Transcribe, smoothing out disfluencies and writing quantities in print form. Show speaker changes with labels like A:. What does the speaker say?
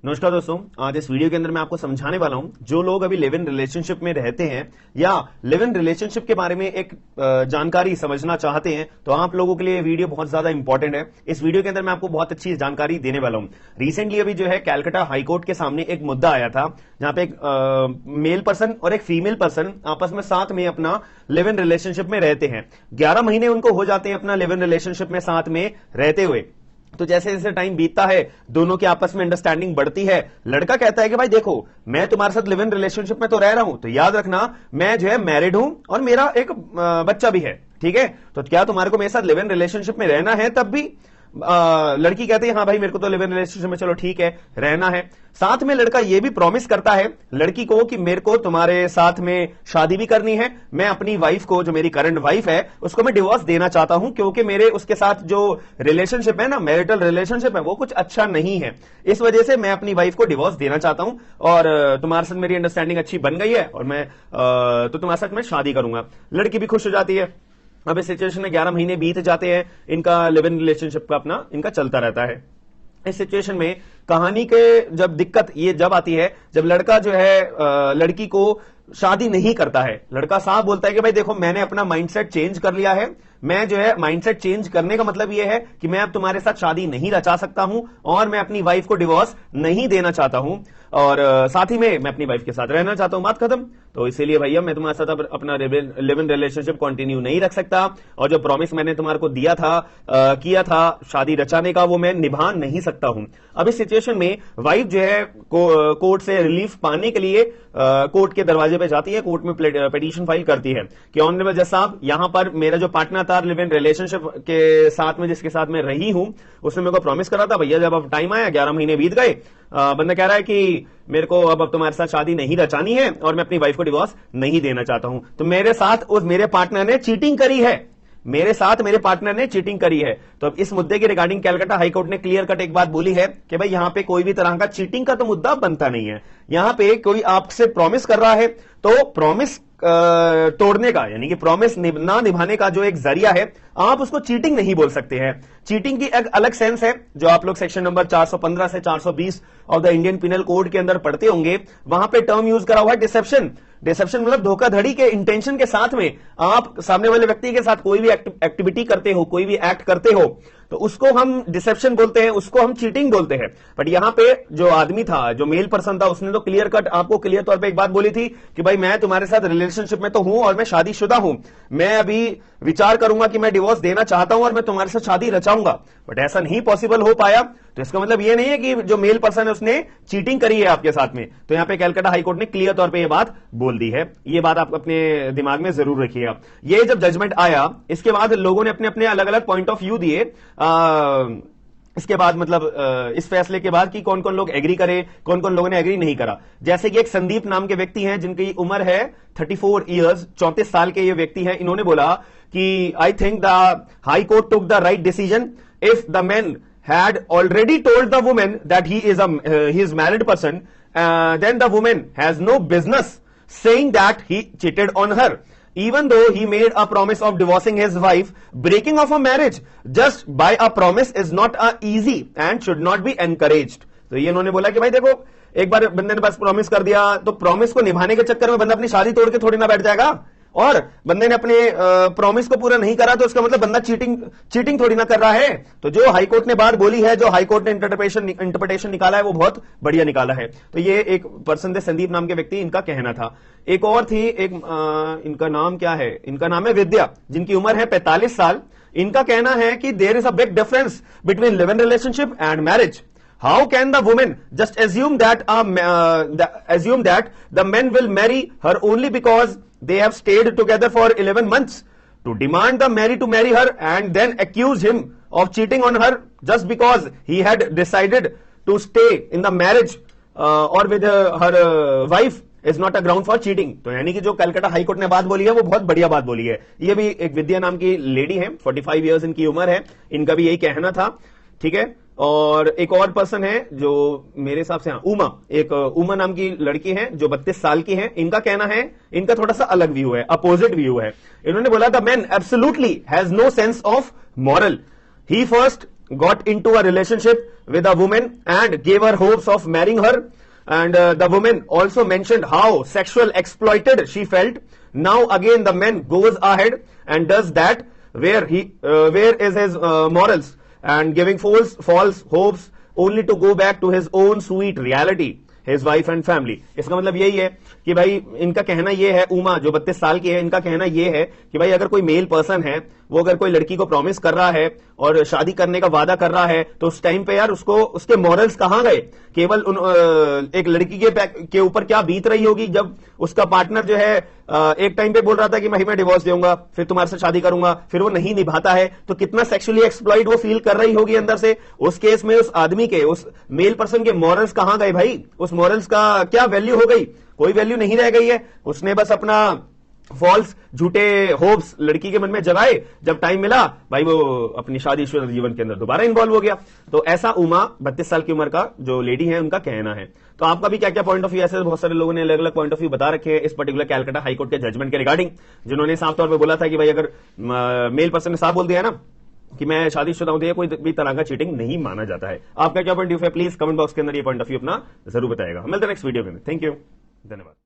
A: नमस्कार दोस्तों, आज इस वीडियो के अंदर मैं आपको समझाने वाला हूं जो लोग अभी लिव इन रिलेशनशिप में रहते हैं या लिव इन रिलेशनशिप के बारे में एक जानकारी समझना चाहते हैं तो आप लोगों के लिए वीडियो बहुत ज्यादा इंपॉर्टेंट है। इस वीडियो के अंदर मैं आपको बहुत अच्छी जानकारी देने वाला हूं। रिसेंटली अभी जो है कलकत्ता हाईकोर्ट के सामने एक मुद्दा आया था जहां पे एक मेल पर्सन और एक फीमेल पर्सन आपस में साथ में अपना लिव इन रिलेशनशिप में रहते हैं। 11 महीने उनको हो जाते हैं अपना लिव इन रिलेशनशिप में साथ में रहते हुए। तो जैसे जैसे टाइम बीतता है दोनों के आपस में अंडरस्टैंडिंग बढ़ती है। लड़का कहता है कि भाई देखो, मैं तुम्हारे साथ लिव इन रिलेशनशिप में तो रह रहा हूं, तो याद रखना मैं जो है मैरिड हूं और मेरा एक बच्चा भी है, ठीक है। तो क्या तुम्हारे को मेरे साथ लिव इन रिलेशनशिप में रहना है? तब भी लड़की कहती है हाँ भाई मेरे को तो लिव इन रिलेशनशिप में चलो ठीक है रहना है। साथ में लड़का ये भी प्रॉमिस करता है लड़की को कि मेरे को तुम्हारे साथ में शादी भी करनी है। मैं अपनी वाइफ को, जो मेरी करंट वाइफ है, उसको मैं डिवोर्स देना चाहता हूं क्योंकि मेरे उसके साथ जो रिलेशनशिप है ना, मैरिटल रिलेशनशिप है, वो कुछ अच्छा नहीं है। इस वजह से मैं अपनी वाइफ को डिवोर्स देना चाहता हूं और तुम्हारे साथ मेरी अंडरस्टैंडिंग अच्छी बन गई है और मैं तो तुम्हारे साथ मैं शादी करूंगा। लड़की भी खुश हो जाती है। अब इस सिचुएशन में 11 महीने बीत जाते हैं, इनका लिव इन रिलेशनशिप का अपना इनका चलता रहता है। इस सिचुएशन में कहानी के जब दिक्कत ये जब आती है जब लड़का जो है लड़की को शादी नहीं करता है। लड़का साफ बोलता है कि भाई देखो, मैंने अपना माइंडसेट चेंज कर लिया है। मैं जो है माइंडसेट चेंज करने का मतलब ये है कि मैं अब तुम्हारे साथ शादी नहीं रचा सकता हूं और मैं अपनी वाइफ को डिवोर्स नहीं देना चाहता हूं और साथ ही में मैं अपनी वाइफ के साथ रहना चाहता हूं। बात खत्म। तो इसीलिए भैया मैं तुम्हारे साथ अब अपना लिव इन रिलेशनशिप कंटिन्यू नहीं रख सकता और जो प्रॉमिस मैंने तुम्हारे को दिया था किया था शादी रचाने का, वो मैं निभा नहीं सकता हूं। अब इस सिचुएशन में वाइफ जो है कोर्ट से रिलीफ पाने के लिए कोर्ट के दरवाजे पे जाती है, कोर्ट में पिटीशन फाइल करती है कि ऑनरेबल जज साहब, यहां पर मेरा जो पार्टनर था लिव इन रिलेशनशिप के साथ में, जिसके साथ मैं रही हूं, उसने मेरे को प्रॉमिस करा था भैया जब अब टाइम आया 11 महीने बीत गए, बंदा कह रहा है कि मेरे को अब तुम्हारे साथ शादी नहीं रचानी है और मैं अपनी वाइफ को डिवोर्स नहीं देना चाहता हूं। तो मेरे साथ उस मेरे पार्टनर ने चीटिंग करी है, मेरे साथ मेरे पार्टनर ने चीटिंग करी है। तो अब इस मुद्दे के रिगार्डिंग कलकत्ता हाईकोर्ट ने क्लियर कट एक बात बोली है कि भाई यहां पे कोई भी तरह का चीटिंग का तो मुद्दा बनता नहीं है। यहां पे कोई आपसे प्रॉमिस कर रहा है तो प्रॉमिस तोड़ने का, यानी कि प्रॉमिस ना निभाने का जो एक जरिया है, आप उसको चीटिंग नहीं बोल सकते हैं। चीटिंग की एक अलग सेंस है जो आप लोग सेक्शन नंबर 415 से 420 of the Indian penal code के अंदर पढ़ते होंगे। वहां पे टर्म यूज करा हुआ है डिसेप्शन। डिसेप्शन मतलब धोखाधड़ी के इंटेंशन के साथ में आप सामने वाले व्यक्ति के साथ कोई भी एक्टिविटी करते हो, कोई भी एक्ट करते हो, तो उसको हम डिसेप्शन बोलते हैं, उसको हम चीटिंग बोलते हैं। बट यहां पे जो आदमी था, जो मेल पर्सन था, उसने तो क्लियर कट आपको क्लियर तौर पे एक बात बोली थी कि भाई मैं तुम्हारे साथ रिलेशनशिप में तो हूं और मैं शादीशुदा हूं, मैं अभी विचार करूंगा कि मैं डिवोर्स देना चाहता हूं और मैं तुम्हारे साथ शादी रचाऊंगा। बट ऐसा नहीं पॉसिबल हो पाया। तो इसका मतलब ये नहीं है कि जो मेल पर्सन है उसने चीटिंग करी है आपके साथ में। तो यहां पे कलकत्ता हाईकोर्ट ने क्लियर तौर पे ये बात बोल दी है। ये बात आप अपने दिमाग में जरूर रखिएगा। ये जब जजमेंट आया इसके बाद लोगों ने अपने अपने अलग अलग पॉइंट ऑफ व्यू दिए। इसके बाद मतलब इस फैसले के बाद कि कौन कौन लोग एग्री करे, कौन कौन लोगों ने एग्री नहीं करा। जैसे कि एक संदीप नाम के व्यक्ति हैं जिनकी उम्र है 34 ईयर्स, 34 साल के ये व्यक्ति हैं। इन्होंने बोला कि I think the high court took the right decision if the man had already told the woman that he is married person, then the woman has no business saying that he cheated on her, even though he made a promise of divorcing his wife. Breaking of a marriage just by a promise is not easy and should not be encouraged. तो ये इन्होंने बोला कि भाई देखो, एक बार बंदे ने बस प्रॉमिस कर दिया तो प्रॉमिस को निभाने के चक्कर में बंदा अपनी शादी तोड़ के थोड़ी ना बैठ जाएगा। और बंदे ने अपने प्रॉमिस को पूरा नहीं करा तो उसका मतलब बंदा चीटिंग थोड़ी ना कर रहा है। तो जो हाईकोर्ट ने बात बोली है, जो हाईकोर्ट ने इंटरप्रिटेशन निकाला है, वो बहुत बढ़िया निकाला है। तो ये एक पर्सन थे संदीप नाम के व्यक्ति, इनका कहना था। एक और थी, इनका नाम क्या है, इनका नाम है विद्या, जिनकी उम्र है 45 साल। इनका कहना है कि there is a big difference between live in relationship and marriage. How can the woman just assume that the men will marry her only because they have stayed together for 11 months? To demand the marry to marry her and then accuse him of cheating on her just because he had decided to stay in the marriage or with her wife is not a ground for cheating. तो यानी कि जो Calcutta high court ने बात बोली है वो बहुत बढ़िया बात बोली है। ये भी एक विद्या नाम की लेडी है, 45 ईयर्स इनकी उम्र है। इनका भी यही कहना था, ठीक है। और एक और पर्सन है जो मेरे हिसाब से उमा नाम की लड़की है जो 32 साल की है। इनका कहना है, इनका थोड़ा सा अलग व्यू है, अपोजिट व्यू है। इन्होंने बोला the man absolutely has no sense of moral. He first got into a relationship with a woman and gave her hopes of marrying her, and the woman also mentioned how sexual exploited she felt. Now again the man goes ahead and does that. Where is his morals and giving false hopes only to go back to his own sweet reality, his wife and family. इसका मतलब यही है कि भाई इनका कहना ये है, उमा जो 32 साल की है, इनका कहना ये है कि भाई अगर कोई मेल पर्सन है, वो अगर कोई लड़की को प्रॉमिस कर रहा है और शादी करने का वादा कर रहा है, तो उस टाइम पे यार उसको उसके मॉरल्स कहां गए? केवल एक लड़की के ऊपर क्या बीत रही होगी जब उसका पार्टनर जो है एक टाइम पे बोल रहा था कि मैं डिवोर्स दूंगा, फिर तुम्हारे से शादी करूंगा, फिर वो नहीं निभाता है, तो कितना सेक्सुअली एक्सप्लॉइट वो फील कर रही होगी अंदर से। उस केस में उस आदमी के, उस मेल पर्सन के मॉरल्स कहां गए भाई? उस मॉरल्स का क्या वैल्यू हो गई? कोई वैल्यू नहीं रह गई है। उसने बस अपना फॉल्स झूठे होप्स लड़की के मन में जगाए, जब टाइम मिला भाई वो अपनी शादीशुदा जीवन के अंदर दोबारा इन्वॉल्व हो गया। तो ऐसा उमा 32 साल की उम्र का जो लेडी है उनका कहना है। तो आपका भी क्या क्या पॉइंट ऑफ व्यू? ऐसे बहुत सारे लोगों ने अलग अलग पॉइंट ऑफ व्यू बता रखे हैं इस पर्टिकुलर कैलकाटा हाईकोर्ट के जजमेंट के रिगार्डिंग, जिन्होंने साफ तौर पर बोला था कि भाई अगर मेल पर्सन ने साफ बोल दिया ना कि मैं शादीशुदा हूं, तो कोई भी तरह का चीटिंग नहीं माना जाता है। आपका क्या पॉइंट ऑफ व्यू है? प्लीज कमेंट बॉक्स के अंदर ये पॉइंट ऑफ व्यू अपना जरूर बताएगा। मिलते हैं नेक्स्ट वीडियो के अंदर। थैंक यू, धन्यवाद।